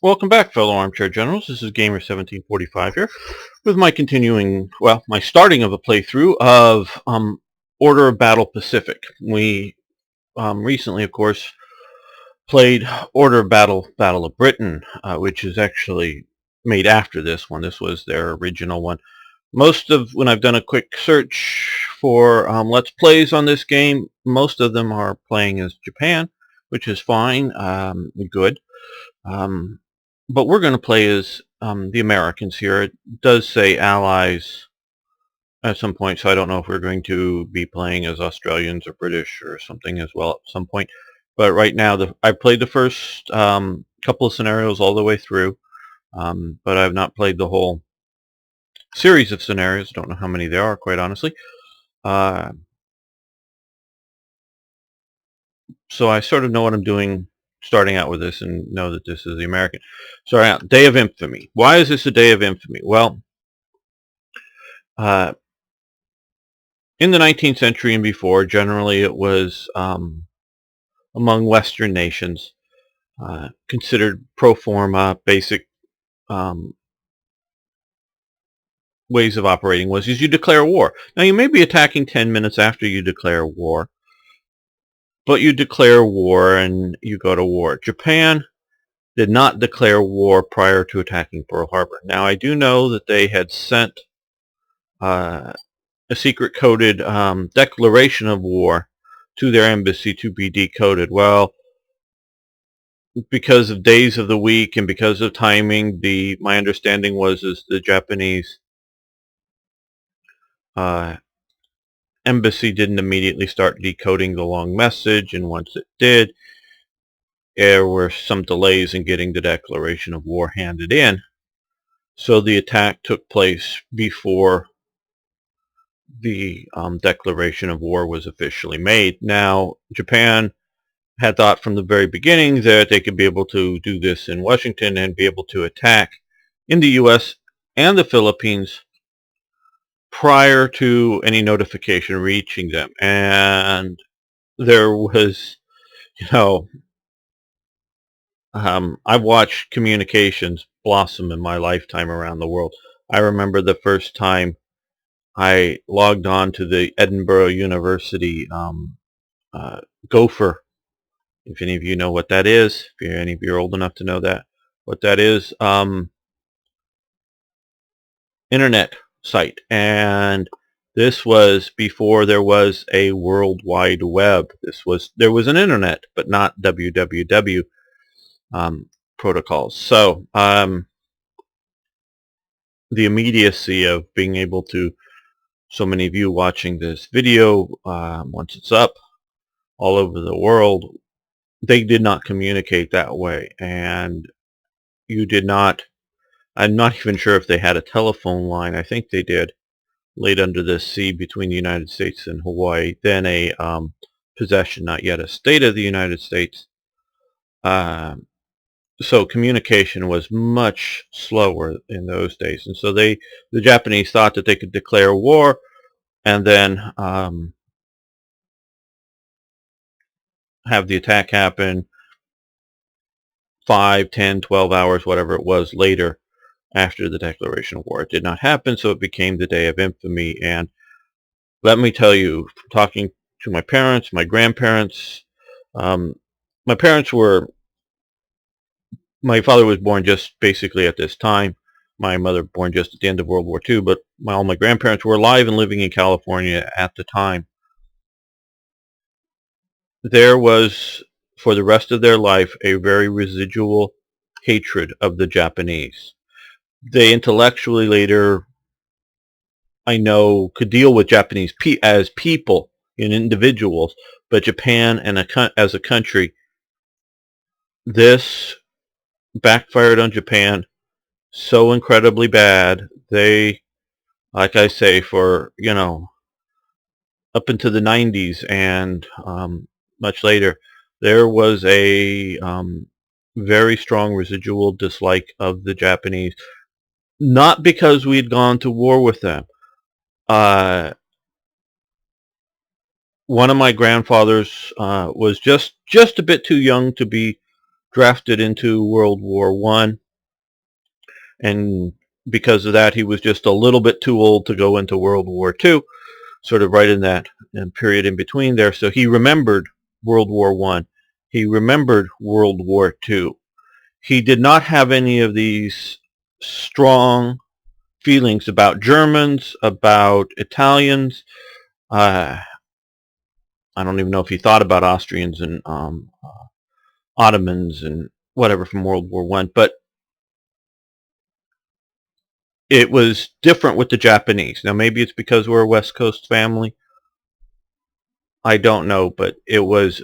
Welcome back, fellow armchair generals. This is Gamer1745 here with my my starting of a playthrough of Order of Battle Pacific. We recently, of course, played Order of Battle of Britain, which is actually made after this one. This was their original one. When I've done a quick search for Let's Plays on this game, most of them are playing as Japan, which is fine, good. Um, but we're going to play as the Americans here. It does say Allies at some point, so I don't know if we're going to be playing as Australians or British or something as well at some point. But right now, I played the first couple of scenarios all the way through, but I've not played the whole series of scenarios. Don't know how many there are, quite honestly. So I sort of know what I'm doing starting out with this and know that this is the American. Starting out, Day of Infamy. Why is this a Day of Infamy? Well, uh, in the 19th century and before, generally it was among Western nations considered pro forma, basic um, ways of operating was you declare war. Now you may be attacking 10 minutes after you declare war, but you declare war and you go to war. Japan did not declare war prior to attacking Pearl Harbor. Now I do know that they had sent a secret coded declaration of war to their embassy to be decoded. Well, because of days of the week and because of timing, my understanding was is the Japanese uh, embassy didn't immediately start decoding the long message, and once it did, there were some delays in getting the declaration of war handed in. So the attack took place before the declaration of war was officially made. Now, Japan had thought from the very beginning that they could be able to do this in Washington and be able to attack in the U.S. and the Philippines prior to any notification reaching them. And there was, you know, I've watched communications blossom in my lifetime around the world. I remember the first time I logged on to the Edinburgh University Gopher. If any of you know what that is, if any of you are old enough to know what that is, internet site. And this was before there was a World Wide Web. There was an internet, but not www protocols. So the immediacy of being able to, so many of you watching this video, once it's up all over the world, they did not communicate that way. And you did not, I'm not even sure if they had a telephone line. I think they did, laid under the sea between the United States and Hawaii, then a possession, not yet a state of the United States. So communication was much slower in those days. And so the Japanese thought that they could declare war and then have the attack happen 5, 10, 12 hours, whatever it was later after the declaration of war. It did not happen, so it became the Day of Infamy. And let me tell you, talking to my parents, my grandparents, um, my parents were, my father was born just basically at this time. My mother born just at the end of World War II, but all my grandparents were alive and living in California at the time. There was, for the rest of their life, a very residual hatred of the Japanese. They intellectually later, I know, could deal with Japanese as people and individuals, but Japan as a country, this backfired on Japan so incredibly bad. They, like I say, for, up into the 90s and much later, there was a very strong residual dislike of the Japanese. Not because we had gone to war with them. One of my grandfathers was just a bit too young to be drafted into World War I, and because of that, he was just a little bit too old to go into World War II, sort of right in that period in between there. So he remembered World War I. He remembered World War II. He did not have any of these strong feelings about Germans, about Italians. I don't even know if he thought about Austrians and Ottomans and whatever from World War I, but it was different with the Japanese. Now maybe it's because we're a West Coast family. I don't know, but it was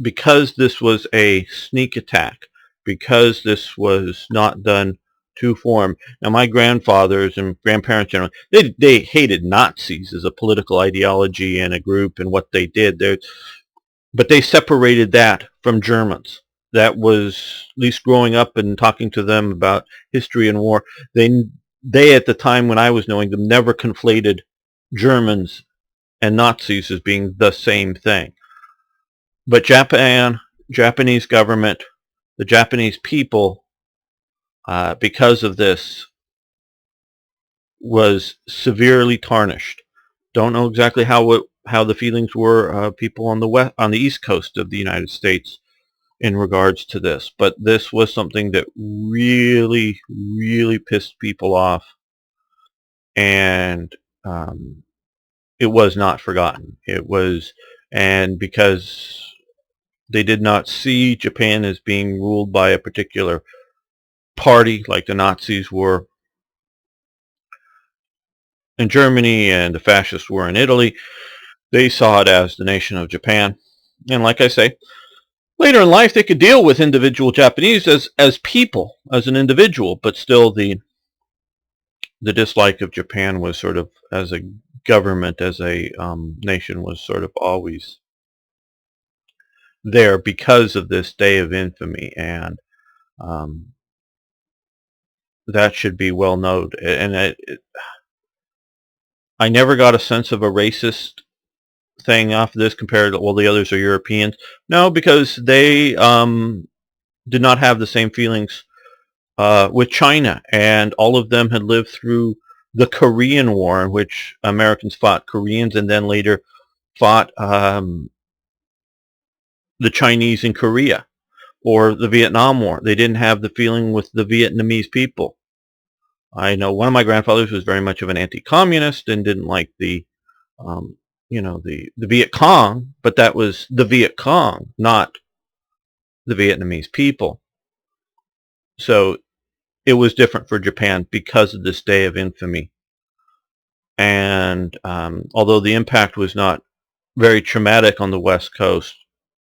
because this was a sneak attack, because this was not done to form. Now my grandfathers and grandparents generally, they hated Nazis as a political ideology and a group and what they did. But they separated that from Germans. That was, at least growing up and talking to them about history and war, they at the time when I was knowing them never conflated Germans and Nazis as being the same thing. But Japanese government, the Japanese people, because of this, was severely tarnished. Don't know exactly how the feelings were people on the East Coast of the United States in regards to this, but this was something that really, really pissed people off, and it was not forgotten. And because they did not see Japan as being ruled by a particular party like the Nazis were in Germany and the fascists were in Italy, they saw it as the nation of Japan. And like I say, later in life they could deal with individual Japanese as people, as an individual, but still the dislike of Japan was sort of, as a government, as a nation, was sort of always there because of this day of infamy, and um, that should be well known. And I never got a sense of a racist thing off of this compared to all the others are Europeans. No, because they did not have the same feelings with China, and all of them had lived through the Korean War, in which Americans fought Koreans and then later fought the Chinese in Korea, or the Vietnam War. They didn't have the feeling with the Vietnamese people. I know one of my grandfathers was very much of an anti-communist and didn't like the the Viet Cong, but that was the Viet Cong, not the Vietnamese people. So it was different for Japan because of this day of infamy. And although the impact was not very traumatic on the West Coast,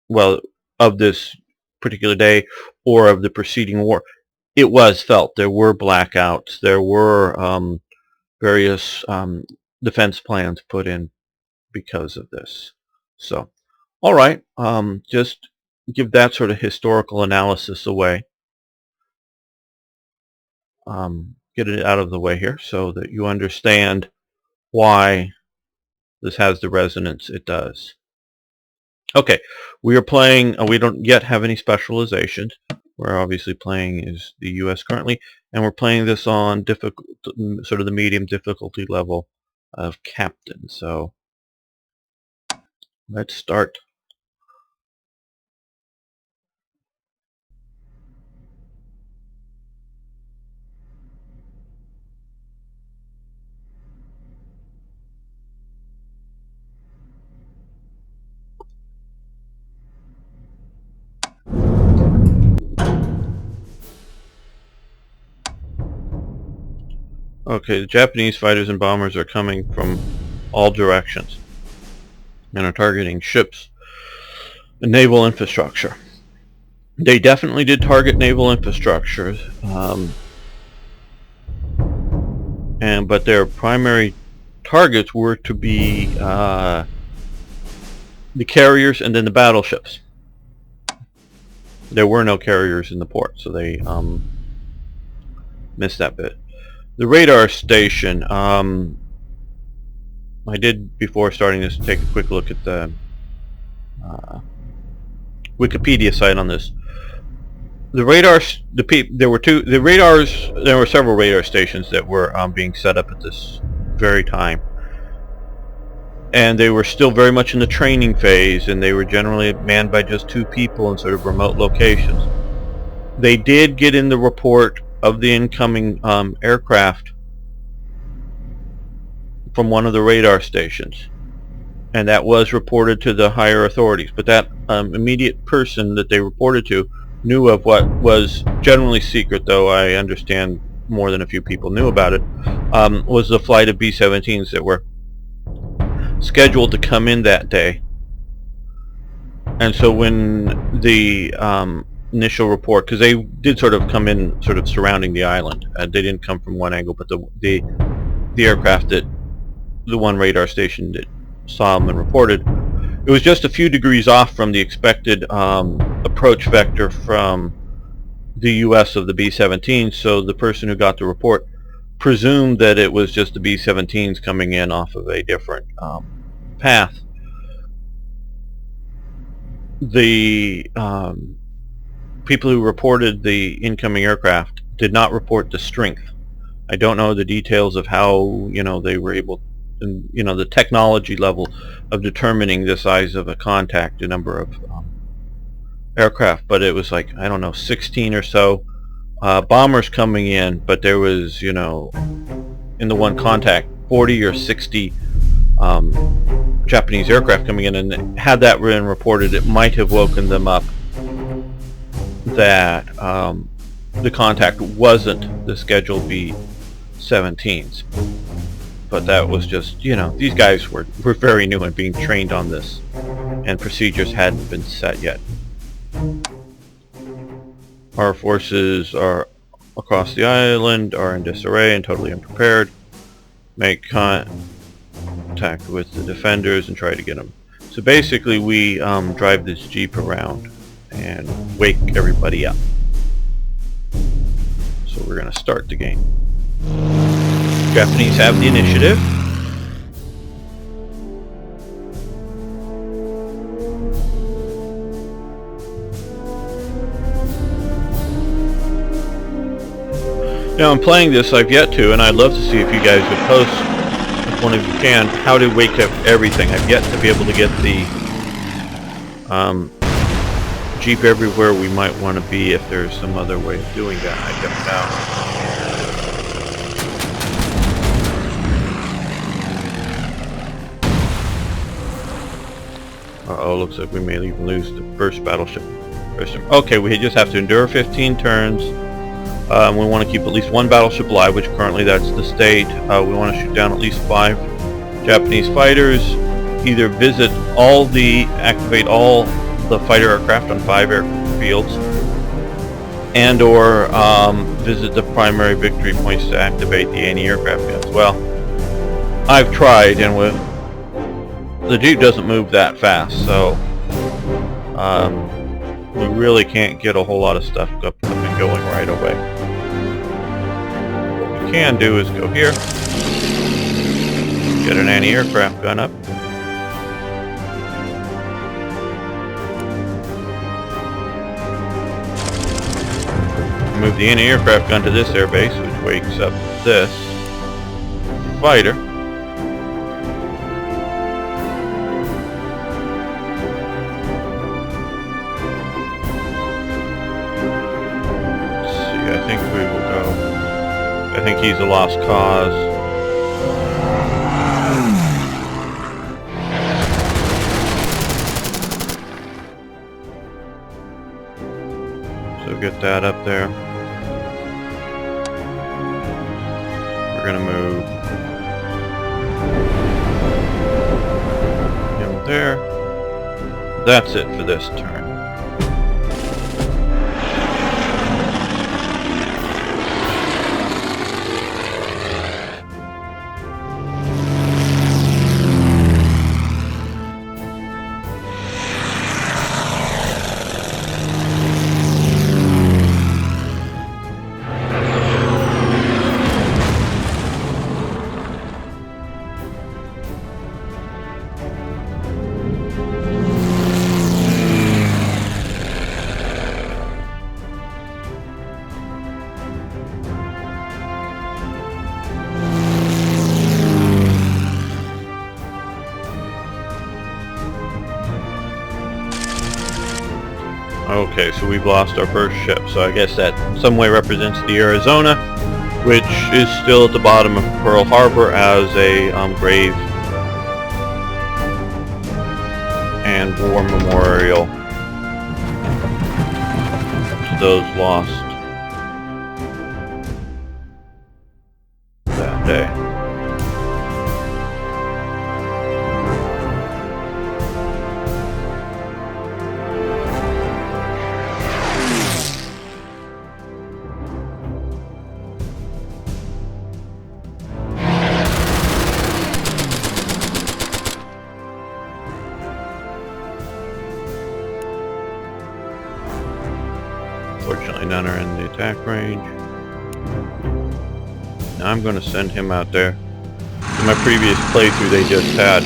well, of this particular day or of the preceding war, it was felt. There were blackouts. There were various defense plans put in because of this. So, all right, just give that sort of historical analysis away. Get it out of the way here so that you understand why this has the resonance it does. Okay, we are playing, we don't yet have any specializations. We're obviously playing is the US currently, and we're playing this on sort of the medium difficulty level of Captain. So let's start. Okay, the Japanese fighters and bombers are coming from all directions and are targeting ships and naval infrastructure. They definitely did target naval infrastructure, but their primary targets were to be the carriers and then the battleships. There were no carriers in the port, so they missed that bit. The radar station, I did, before starting this, take a quick look at the Wikipedia site on this. the radars, there were several radar stations that were being set up at this very time, and they were still very much in the training phase, and they were generally manned by just 2 people in sort of remote locations. They did get in the report of the incoming aircraft from one of the radar stations, and that was reported to the higher authorities, but that immediate person that they reported to knew of what was generally secret, though I understand more than a few people knew about it, was the flight of B-17s that were scheduled to come in that day. And so when the initial report, because they did sort of come in sort of surrounding the island, they didn't come from one angle, but the aircraft that the one radar station that saw them and reported, it was just a few degrees off from the expected approach vector from the US of the B-17, so the person who got the report presumed that it was just the B-17s coming in off of a different path. The people who reported the incoming aircraft did not report the strength. I don't know the details of how, they were able, the technology level of determining the size of a contact, the number of aircraft, but it was like, I don't know, 16 or so bombers coming in, but there was, in the one contact, 40 or 60 Japanese aircraft coming in, and had that been reported, it might have woken them up that the contact wasn't the scheduled B-17s. But that was just, these guys were very new and being trained on this, and procedures hadn't been set yet. Our forces are across the island are in disarray and totally unprepared. Make contact with the defenders and try to get them. So basically we drive this jeep around and wake everybody up. So we're going to start the game. Japanese have the initiative. Now I'm playing this, I've yet to, and I'd love to see if you guys would post, if one of you can, how to wake up everything. I've yet to be able to get the Jeep everywhere we might want to be, if there's some other way of doing that. I don't know. Uh-oh, looks like we may even lose the first battleship. Okay, we just have to endure 15 turns. We want to keep at least 1 battleship alive, which currently that's the state. We want to shoot down at least 5 Japanese fighters. Either activate all the fighter aircraft on 5 airfields, and or visit the primary victory points to activate the anti-aircraft guns. Well, I've tried, and the Jeep doesn't move that fast, so we really can't get a whole lot of stuff up and going right away. What we can do is go here, get an anti-aircraft gun up, move the anti-aircraft gun to this airbase, which wakes up this fighter. I think he's a lost cause. So get that up there. We're gonna move him there. That's it for this turn. Okay, so we've lost our first ship, so I guess that in some way represents the Arizona, which is still at the bottom of Pearl Harbor as a grave and war memorial to those lost that day. Fortunately, none are in the attack range. Now I'm going to send him out there. In my previous playthrough, they just had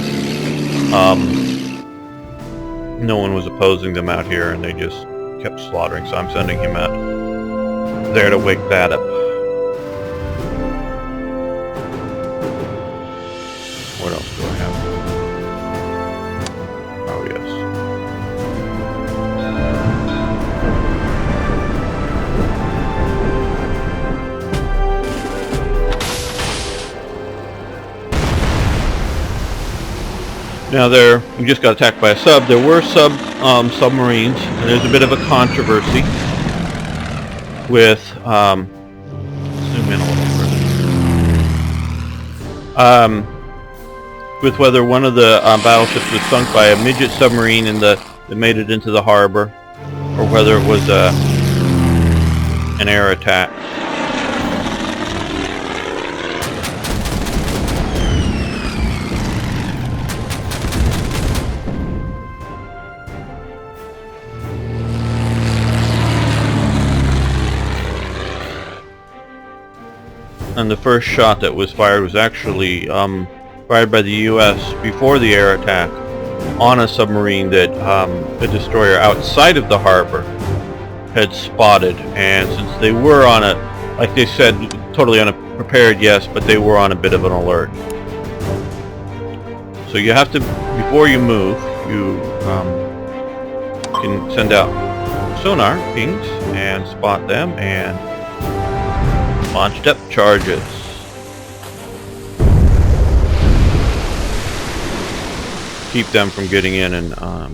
no one was opposing them out here, and they just kept slaughtering. So I'm sending him out there to wake that up. What else do I have? Oh yes. Now we just got attacked by a sub. There were submarines, and there's a bit of a controversy with zoom in a little further. With whether one of the battleships was sunk by a midget submarine that made it into the harbor, or whether it was an air attack. And the first shot that was fired was actually fired by the U.S. before the air attack on a submarine that a destroyer outside of the harbor had spotted. And since they were on like they said, totally unprepared, yes, but they were on a bit of an alert. So you have to, before you move, you can send out sonar pings and spot them and launch depth charges. Keep them from getting in and okay.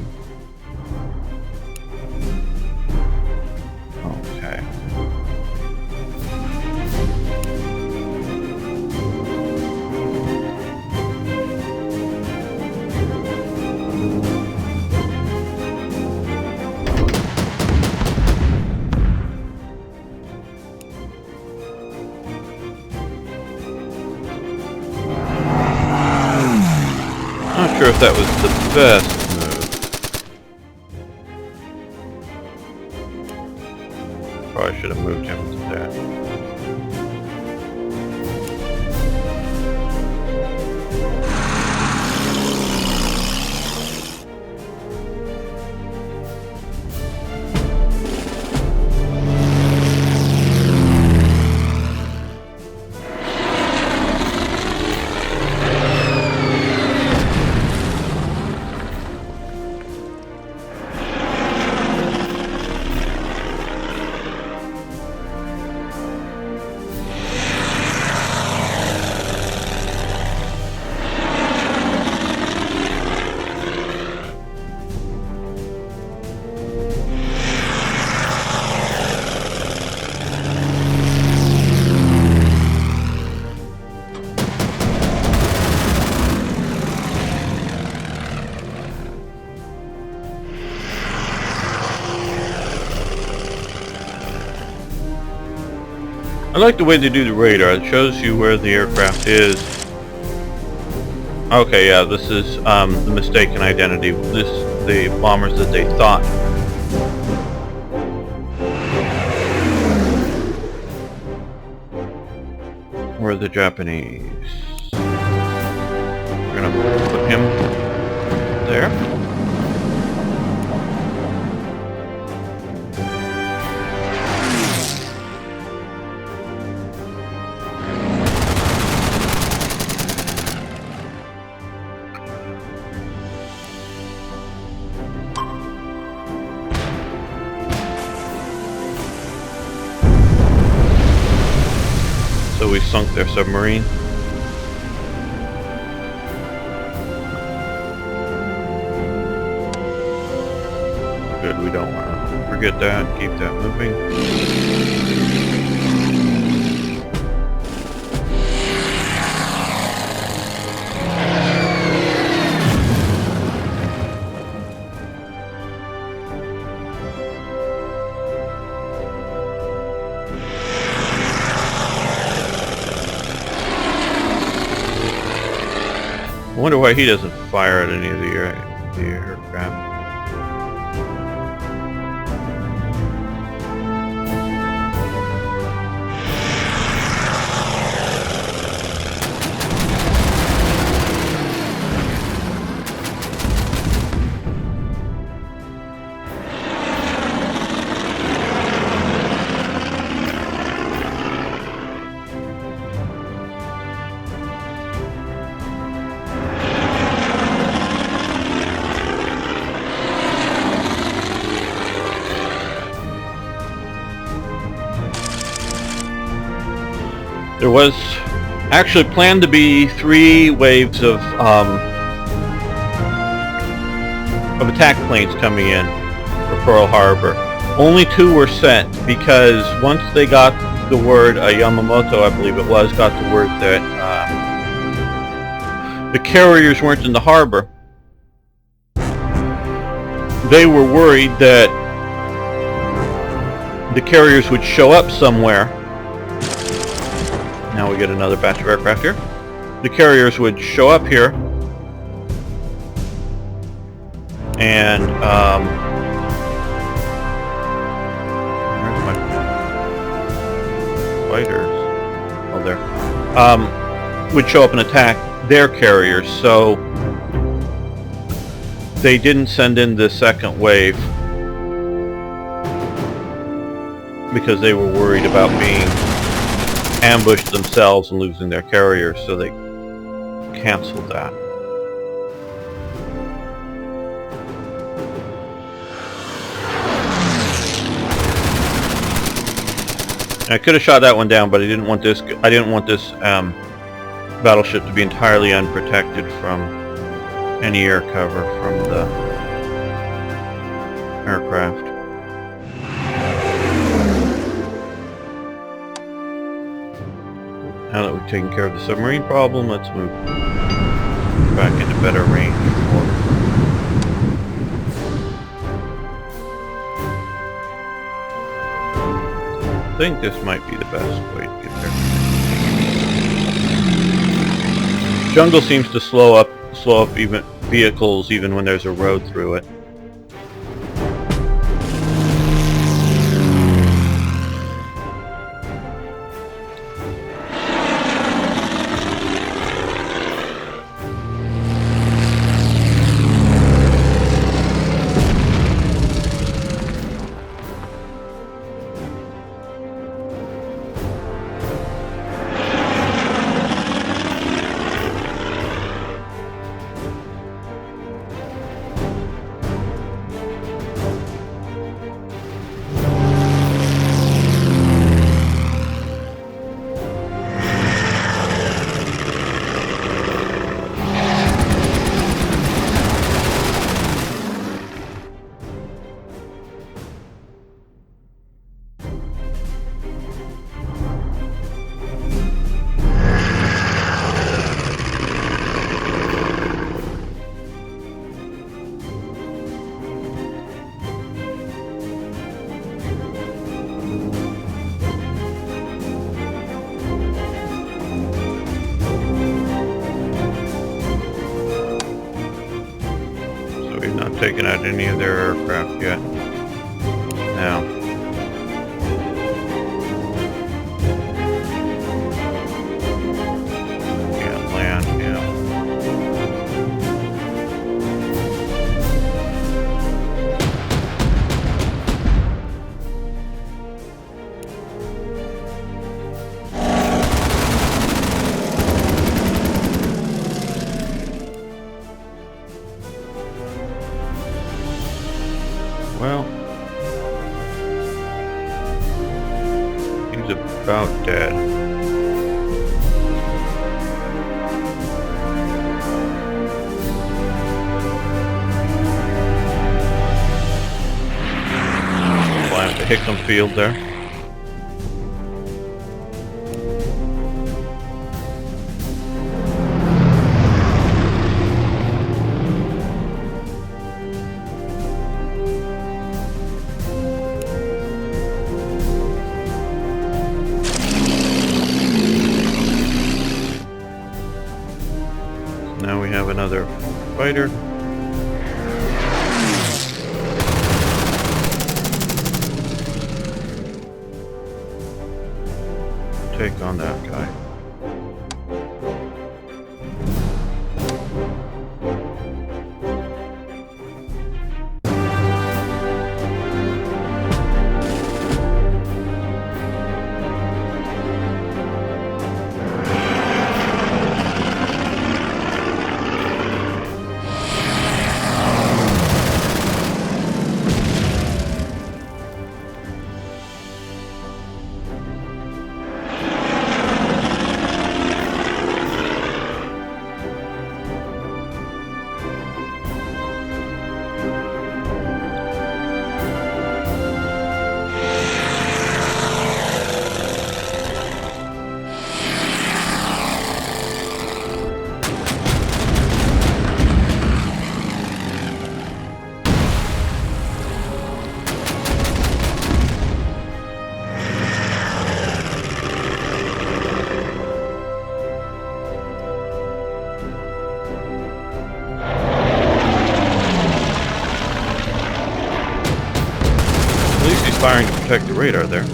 Not sure if that was the best move. Probably should have moved him to that. I like the way they do the radar. It shows you where the aircraft is. Okay, yeah, this is the mistaken identity. The bombers that they thought. Were the Japanese. We're gonna put him there. So we sunk their submarine. Good, we don't want to forget that. Keep that moving. I wonder why he doesn't fire at any of the aircraft. There was actually planned to be 3 waves of attack planes coming in for Pearl Harbor. Only 2 were sent because once they got the word, Yamamoto, I believe it was, got the word that the carriers weren't in the harbor, they were worried that the carriers would show up somewhere. Now we get another batch of aircraft here. The carriers would show up here and where's my fighters? Oh, there. Would show up and attack their carriers, so they didn't send in the second wave because they were worried about being ambushed themselves and losing their carriers, so they canceled that. I could have shot that one down, but I didn't want this. Battleship to be entirely unprotected from any air cover from the aircraft. Now that we've taken care of the submarine problem, let's move back into better range. I think this might be the best way to get there. Jungle seems to slow up even vehicles even when there's a road through it. Taken out any of their aircraft yet. Now, can't land, yeah. Well, he's about dead. the Hickam field there. Now we have another fighter. Take on that guy. At least he's firing to protect the radar there.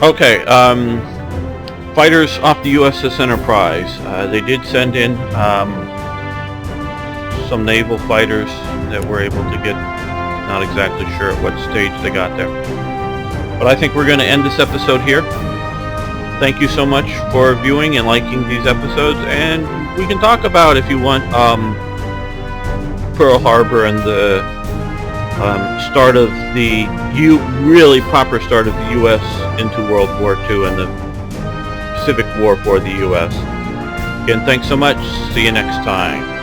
Okay, fighters off the USS Enterprise. They did send in some naval fighters that were able to get, not exactly sure at what stage they got there. But I think we're going to end this episode here. Thank you so much for viewing and liking these episodes, and we can talk about, if you want, Pearl Harbor and the start of the really proper start of the U.S. into World War II and the Pacific War for the U.S. Again, thanks so much. See you next time.